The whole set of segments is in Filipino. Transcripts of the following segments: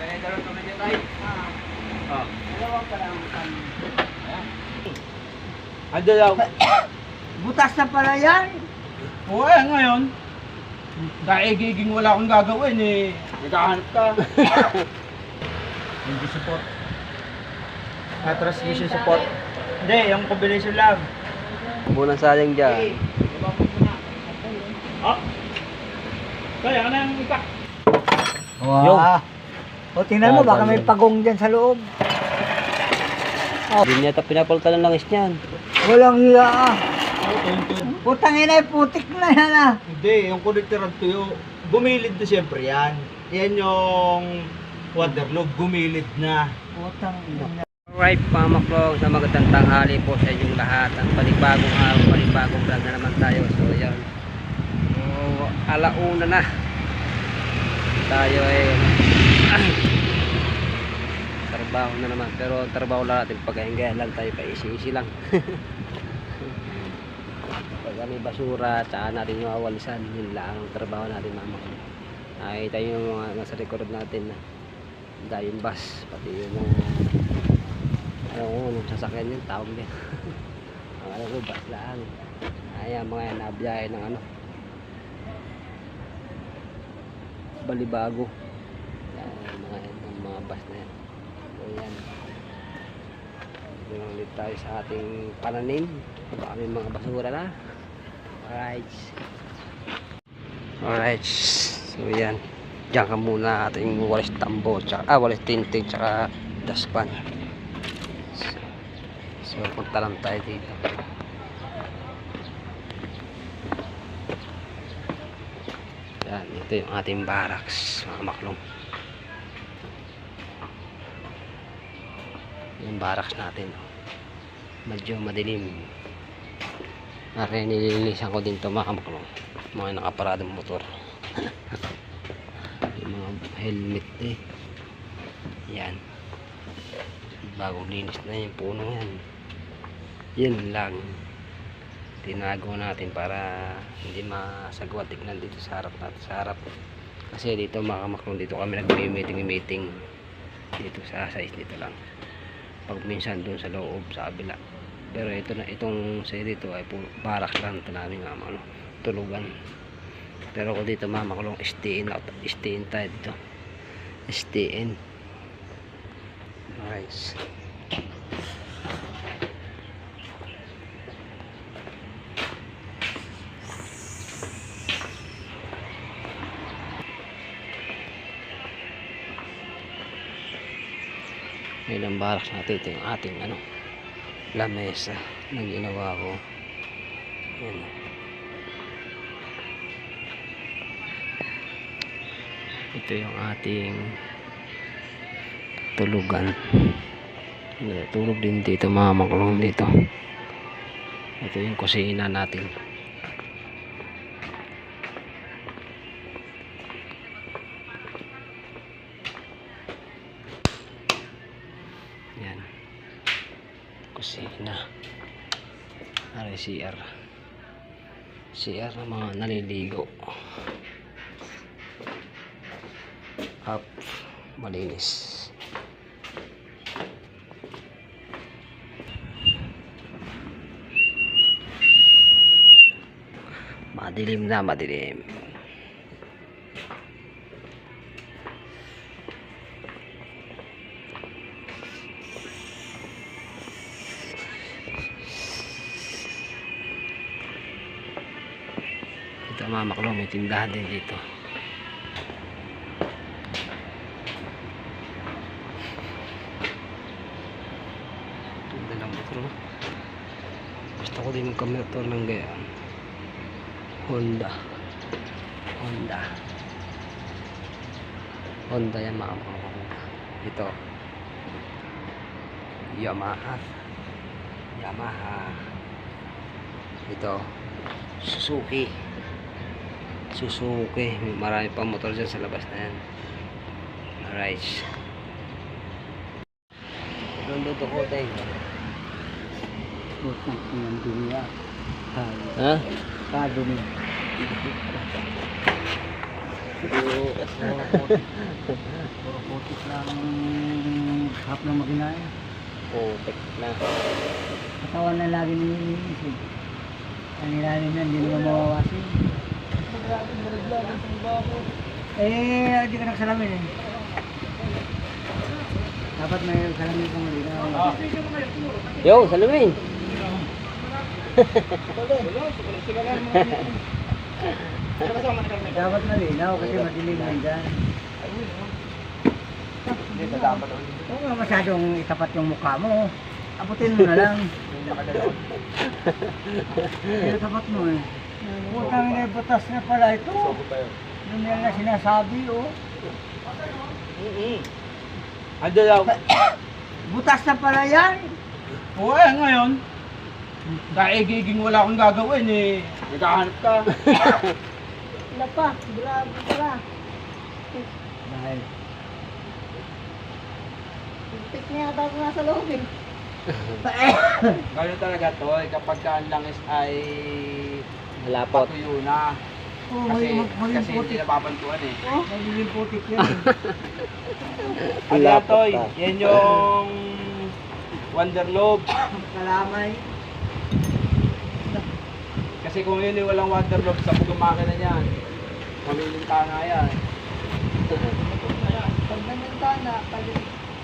Kaya dalawang kami niya tayo. Ah. Dalawa pa lang kami. Ando daw. Butas na pala yan. Oo eh, ngayon. Dahil giging wala akong gagawin eh. Naghahanap ka. Hindi support. Transmission support. Hindi, yung combination lang. Bulang sayang dyan. Oh? Kaya ano yung ipak? Wow. O tingnan mo, baka may pagong dyan sa loob. Hindi niya ito pinapalitan ng langis niyan. Walang hiya ah. Putang ina, putik na yan ah. Hindi, yung connector ang tuyo. Gumilid na siyempre yan. Yan yung water loop, gumilid na. Putang ina. Alright mga maklong, sa magandang tanghali po sa inyong lahat. Ang panibagong araw, panibagong vlog na naman tayo. So yan, alauna na tayo eh. Trabaho na naman, pero trabaho lang natin pagkahinga lang tayo, paisi-isi lang. Pag may basura, tsaka natin yung awalisan, yun lang ang trabaho natin mga maklong. Nakita yung mga nasa record natin na dahil yung bus, pati yung nung sasakyan yung tawag din. Ang bus lang. Ayan mga yan, nabiyahe ng Balibago. Yan, mga yan, mga bus na yan. So yan. Dito ulit tayo sa ating pananim. Baka may mga basura na. Alright. So yan. Diyan ka muna ating walis tambo, tsaka, walis tinting, tsaka daspan. So punta lang tayo dito. Yan, ito yung ating barracks mga maklong. Yung barracks natin, medyo madilim. Nililinisan ko din ito mga maklong, mga nakaparadong motor. Yung mga helmet eh. Yan, bagong linis na yung puno yan. Yun lang, tinago natin para hindi masagwa tignan dito sa harap natin, sa harap. Kasi dito mga kamaklong, dito kami nag-meeting dito sa size dito lang. Pag minsan doon sa loob, sa kabila. Pero ito na, itong sa dito ay barak lang ito namin mga tulugan. Pero ako dito mga kamaklong, STN tayo dito. STN. Nice. Ilang barracks natin, ito yung ating lamesa na ginawa ko. Yan. Ito yung ating tulugan. Tulog din dito mga makulong dito. Ito yung kusina natin. Yan, kusina. Ari CR na mga naliligo. Up, malinis. Madilim na, madilim. Ito mga maklong, may tindahan din dito. Tinda lang motor. Gusto ko din magka-motor ng gayaan. Honda yan mga maklong. Ito Yamaha. Ito Suzuki. May marami pang motor dyan sa labas na yan. Alright, nandun to ko tayo. Putang ina, dunya. Ha? Kadumi. Puro putik lang hap ng makina eh. Putik na. Katawan na lagi nililisig. Ang ilalim yan, hindi naman mawawasin. Hindi ka nagsalamin eh. Dapat may salamin kang malinaw. Yo, salamin. Dapat malinaw kasi madilim na dyan. Huwag nga masyadong itapat yung mukha mo. Abutin mo na lang. Itapat mo eh. Putang ina, butas na pala ito. Yun yan na sinasabi oh. Ano daw? Butas na pala yan. Oo ngayon. Dahil giging wala akong gagawin eh. Naghahanap ka. Wala pa. Wala. Dahil. Tik niya daw nga sa loob eh. Ganyan talaga to, kapag ka ang langis ay Malapot. patuyo na. Kasi hindi napapantuan eh. Nagiging putik yan. Kaya toy, yan yung Wonderloop. Kalamay. Kasi kung yun yung walang Wonderloop, sa bugang makina niyan. Mamilinta na yan. Pag namintana,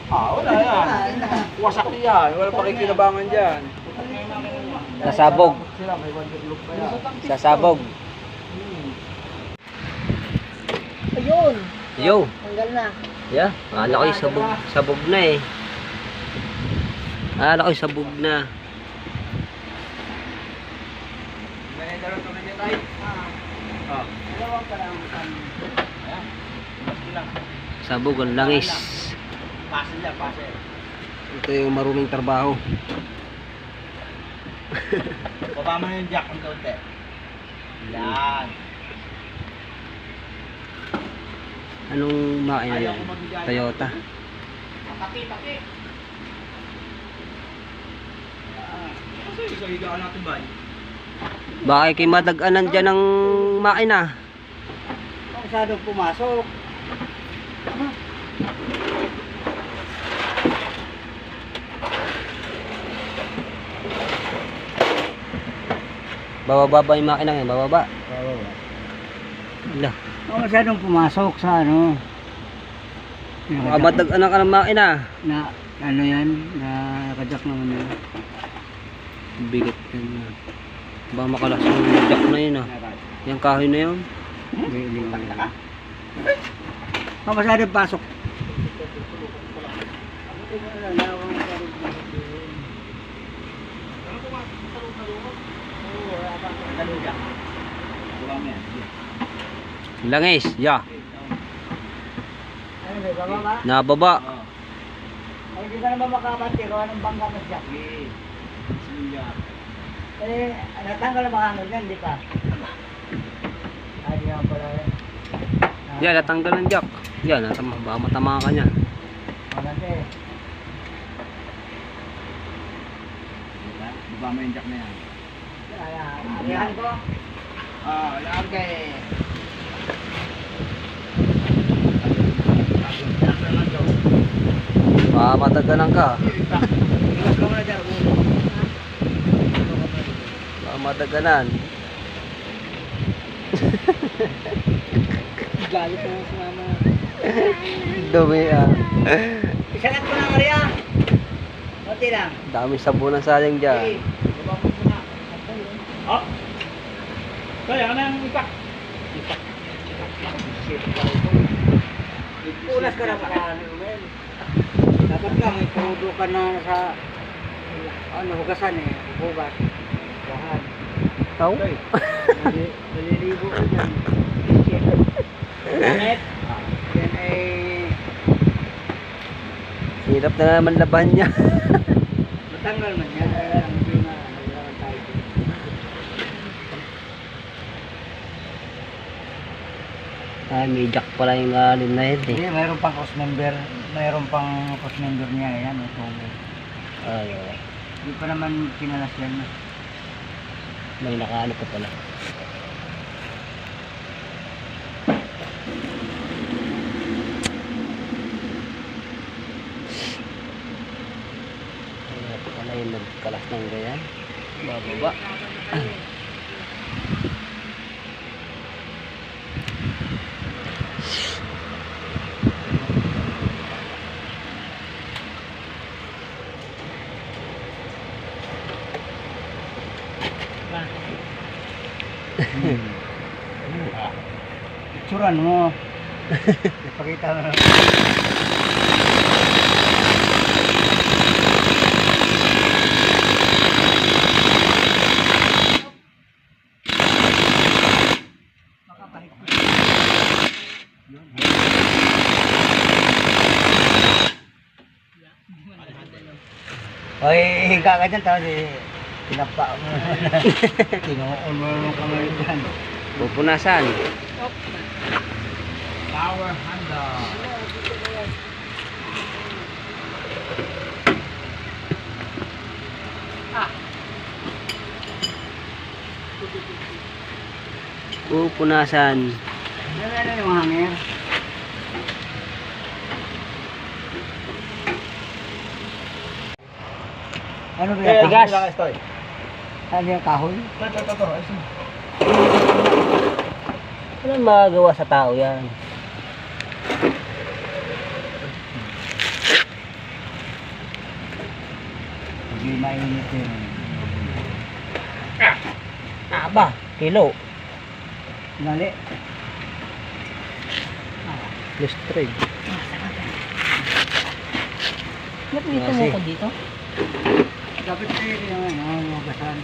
Wala yan. Wasak yan. Wala pakikinabangan dyan. Sasabog. Sila may Wonderloop kaya. Sasabog. Ayun. Yo. Tanggal na. Yeah, akala ko'y sabog na eh. Akala ko'y sabog na. Ganyan na lang ito na tayo. Dalawang kalamatan. Sabog ang langis. Pasel yan, pasel. Ito yung maruming trabaho. Baba mo yung jack ng kaunti. Yan. Anong makina yan? Toyota. Taki. Kasi isa higaan natin ba? Baka kay madaganan dyan ng makina. Masyadong pumasok. Bababa yung makina ngayon, bababa. Ala, Masyadong pumasok sa ano. baka madaganan ka ng makina. Na ano yan, na nakajak naman yun. Bigat yan. Baka makalas yung jack na yun ah. Yung kahoy na yun. Hindi. Masyadong pasok. Langis, ya. Ano ba, bababa? Nababa. Ay, hindi ka naman makabati, gawa ng bangga na siya. Natanggal na baka hanggang yan, di pa? Ay, di naman pala yan. Yan, natanggal ng jack. Yan, baka matama ka niyan. Maganda eh. Baba mo yung jack na yan. Arihan ko. Lagay. Baka matagalan ka. Baka matagalan. Galit na si mama. Dumi ah. Isagat ko na, Maria. Kunti lang. Dami sabunan sayang dyan. Oh. Kaya na yung ipak. Ulas ka na para Mel. Dapat nga may pudo ka na sa ano, hugasan eh. Hugas. Lahat. Tau? Maliligo ka dyan. Bakit? Yan ay... Hirap na naman laban niya. Matanggal man yan. Kaya lang hindi na naglaran tayo. Ay, may jack pala yung lalim na yun eh. Hindi, mayroon pang cross member. Mayroon pang cross member niya. Ayan, ito. Ay, Hindi pa naman kinalas yan. may nakaano pa pala. Nang ganyan. Bababa. Picturean mo. Ipakita mo. Oy, higa ka dyan, tapos pinapa mo. Tinuon mo yung kamay dyan. Pupunasan. Power handle. Pupunasan. Ano yung hanger? Ano ba yung Tigas. kahoy? Ano yung kahoy? Ito. Ayun. Ano magagawa sa tao yan? Hindi mainit yun. Aba, kilo. Nali. Lustrig. Ba't dito mo ko dito? Dapat sa'yo yung mga basan.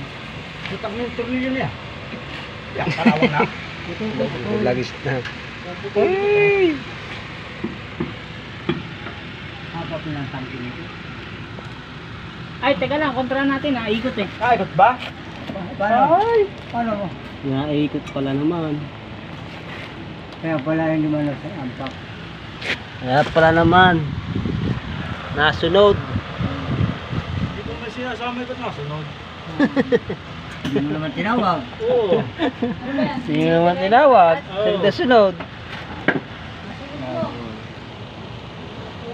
Putak mo yung tornilyo niya. Yan, kalawang na. Lagis na. Haba pinantangkin nito. Ay, teka lang, kontra natin ha, ikot eh. Ikot ba? Paano? Paano mo? Naikot pala naman. Kaya pala hindi man sa ampak. Kaya pala naman. Nasunod. Hindi ko may sinasama ikot na. Sunod. Hindi mo naman tinawag. Oo. Sino naman tinawag? Oo. Nasunod.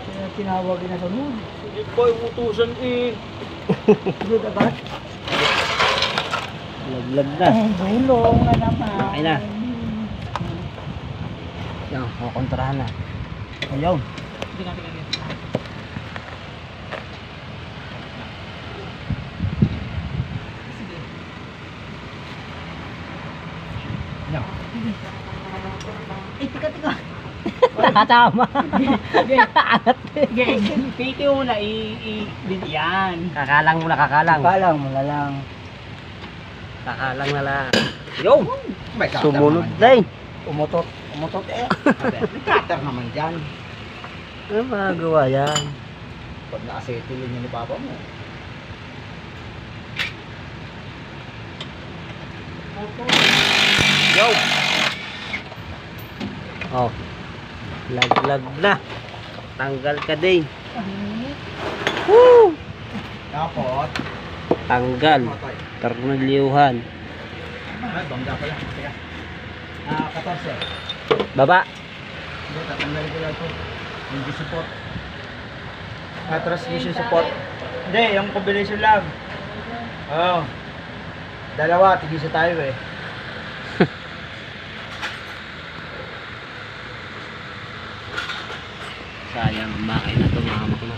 Kaya tinawag na sunod. Hindi ko yung utusan eh. Sunod agad. Laglag na. Bulong na naman. Ay na. Yan, kukontrahan na. Ayaw. Teka. Yan. Eh, teka. Nakatama. Piti mo na, yan. Kakalang muna, kakalang. Kalang mo na lang. Kakalang na lang. Yo! May cutter Sumunod naman na eh. Umutot eh. dyan. May cutter naman dyan. Ano magagawa yan? Pag na-acetylene yun ni Papa mo. Yo! Oh. Laglag na. Tanggal ka din. Woo! Tapos, Tanggal. matay. Tornilyuhan. Ay, bangga pala. Teka. 14. Baba. Hindi, tatanggalin ko lang ito. Yung support. Transmission support. Hindi, yung combination lang. Oo. Dalawa, tigisa tayo eh. Sayang ang makina to, mga makina.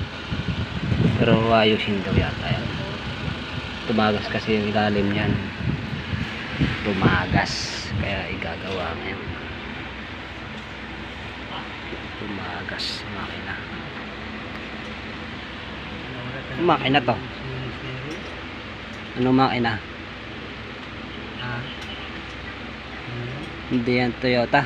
Pero ayusin daw yata yan. Tumagas kasi yung ilalim yan. Tumagas. Kaya igagawa ngayon. Tumagas makina. Makina to. Ano makina? Hindi yan Toyota.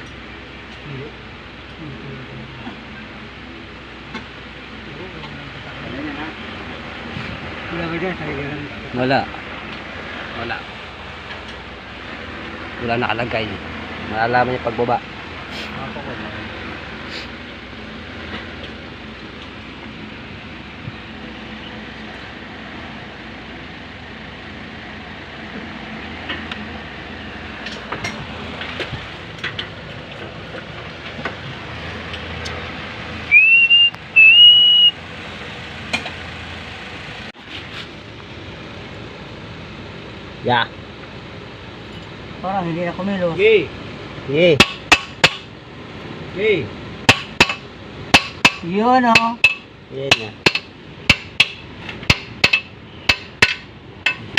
Wala ka dyan, sarili lang. Wala. Wala. Wala nakalagay. Malalaman niya pagbaba. Yeah. Parang hindi na kumilos. Okay. Yeah. Okay. Yun oh. Yan na.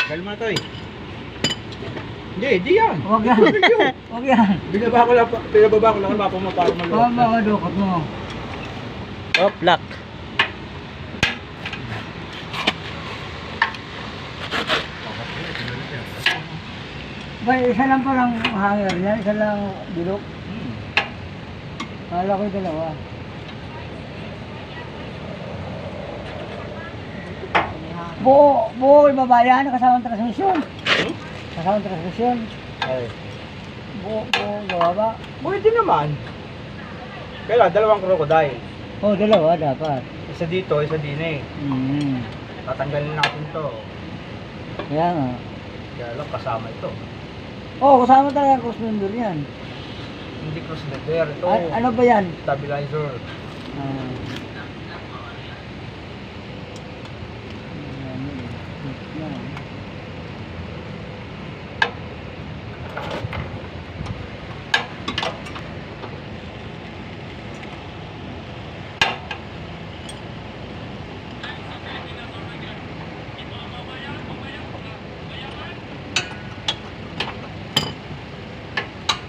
Kalma to eh. Hindi yan. Huwag yan. Huwag yan. Binababa ko lang ang mapa mo para Huwag maluwag mo na. kadukot mo. Oh, lock. Ba, isa lang palang hanger niya, isa lang bilok. Kala ko yung dalawa. Buo ibaba yan, kasama ang transmisyon. Kasama ang transmisyon. Ay. Buo ibaba. Pwede naman. Kaya dalawang crocodile. Oh, dalawa dapat. Isa dito, isa din eh. Tatanggalin natin to. Kaya nga. Kaya lang kasama ito. Oh, kasama talaga ang cross member yan. Hindi cross letter. Ito. Ano ba yan? Stabilizer. Ah.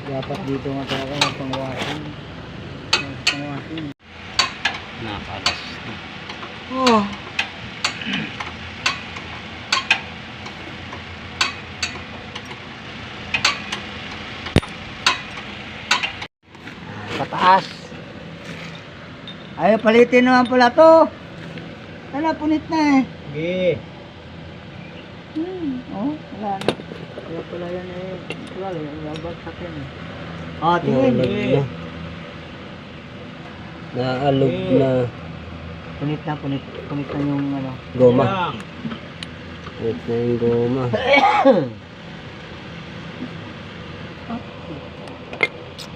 Dapat dito nga talaga magpang-washing. Magpang-washing. Nakalas na. Oh. Pataas. Ay, palitin naman pala to. Wala, punit na eh. Sige. Oh, wala na. Kaya pala yan eh. Wala, nabagsak yan eh. Ah, tingin. Naalog na. Naalog na. Punit na, punit. Punit na yung ano. Goma. Yan. Wait na yung goma.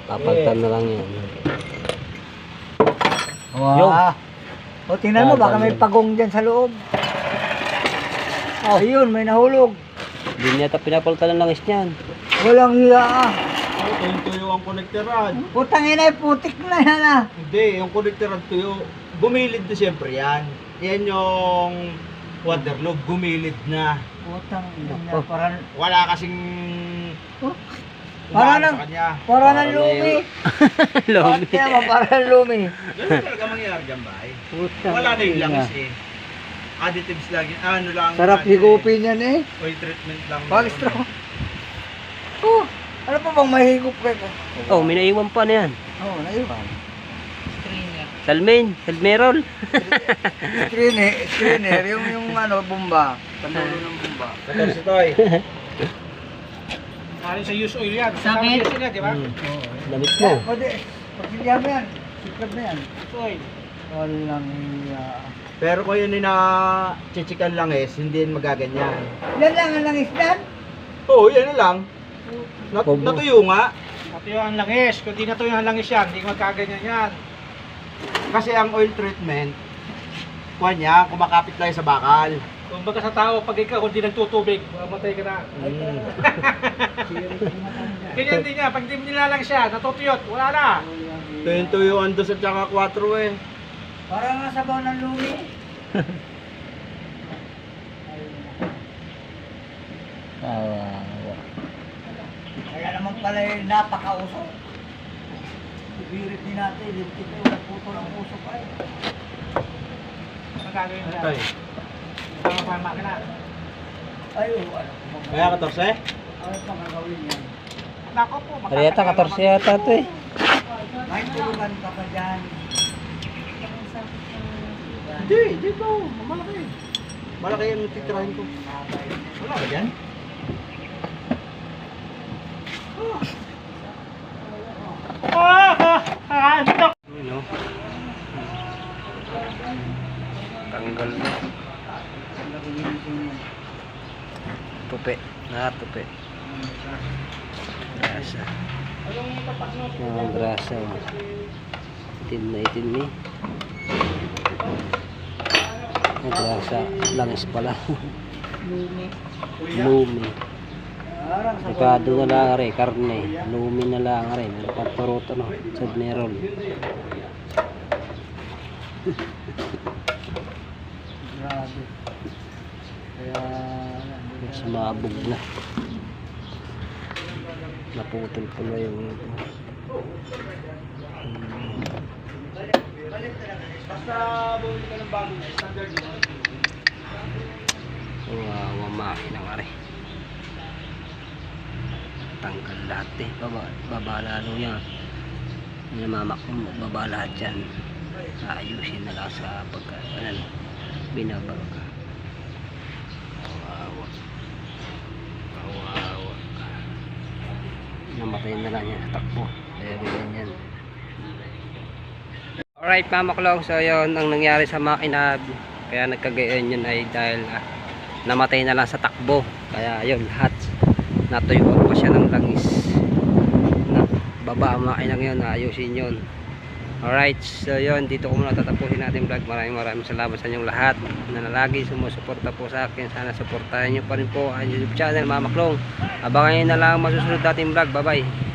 Papagtan na lang yan. Wow. O, tingnan mo, baka may pagong dyan sa loob. Oh, ayun, may nahulog. Hindi niya ito pinapalitan ng langis niyan. Walang hiya ah. Oh, tuyo ang connectoran. Putang ina, putik na yan ah. Hindi, yung connectoran tuyo, gumilid na siyempre yan. Yan yung water loop, gumilid na. Putang ina, Oh. parang, Wala kasing Oh. umaan Para sa kanya. parang Para ng lumi. Lumi. Kaya mo, parang ng lumi. Ganun talaga mangyayari dyan ba eh? Putang Wala na yung ina. langis eh. Additives lagi, ano lang. Sarap ano eh, higupin yan eh. Oil treatment lang. Pag straw. Oh, ano pa bang mahigop ka? Oh, may naiwan pa na yan. Oh, naiwan. Salmain, salmerol. Screener, yung ano, bomba. Pandulo ng bomba. 14 toy. Aling sa use oil yan. Sa akin? Sa di ba? Damit mo. Pwede, pagsilya mo yan. Sikrap na yan. Use oil. Walang hiya. Pero kung yun yung na-chichikan langis, hindi yun magaganyan. Yan lang ang langis yan. Oo, yan na lang. Obo. Natuyo nga. Natuyo ang langis. Kung di natuyo ang langis yan, hindi magkaganyan yan. Kasi ang oil treatment, kuha niya, kumakapit lang sa bakal. Kung baga sa tao, pag ikaw hindi nagtutubig, mamatay ka na. Ganyan din niya, pag di mo nilalang siya, natutuyot, wala na. Tuyong-tuyuan doon sa tsaka 4 eh. Parang nga sabaw ng lumi. Kaya naman pala yung napaka-usok. Ibirit din natin, lipit ito, puto ng usok pa eh. Ano gagawin Ano niya? tayo? Tama pa ang makina. Ayun, ano. Kaya 14? Ano pang gagawin yan? Nako po, Ariata, 14 yata ito eh. May tulugan ka pa dyan. Hindi, dito. Malaki. Malaki yung titirahin ko. Wala ba dyan? Dito! Ano? Tanggal na. Tupi. Tupi. Grasa. Grasa. Itin na itin ni. Grasa. Langis pala. Lumi. Lumi. Parang sa Ikado na lang rin, karne. Lumi na lang rin. Ano pa turuto no? Submerol. Grabe. Kaya, Sumabog na. Naputol po na yung ito. Basta bumili ka ng bagong standard yun. Kawawa makina nga rin. Tanggal lahat eh. Baba lalo yan. Baba lahat yan. Ayusin na lang sa pagka binabaga. Kawawa. Kawawa. Namatay na lang yan sa takbo. Kaya ganyan yan. Alright mga maklong, so yun ang nangyari sa makina. Kaya nagkagayon yun ay dahil namatay na lang sa takbo. Kaya yun lahat natuyuan pa siya ng langis na baba ang makina ngayon, ayusin yun. Alright, so yun, dito ko muna tatapusin natin vlog. Maraming salamat sa inyong lahat na lagi sumusuporta po sa akin. Sana suportahan nyo pa rin po ang YouTube channel mga maklong. Abangan nyo na lang masusunod natin vlog. Bye bye.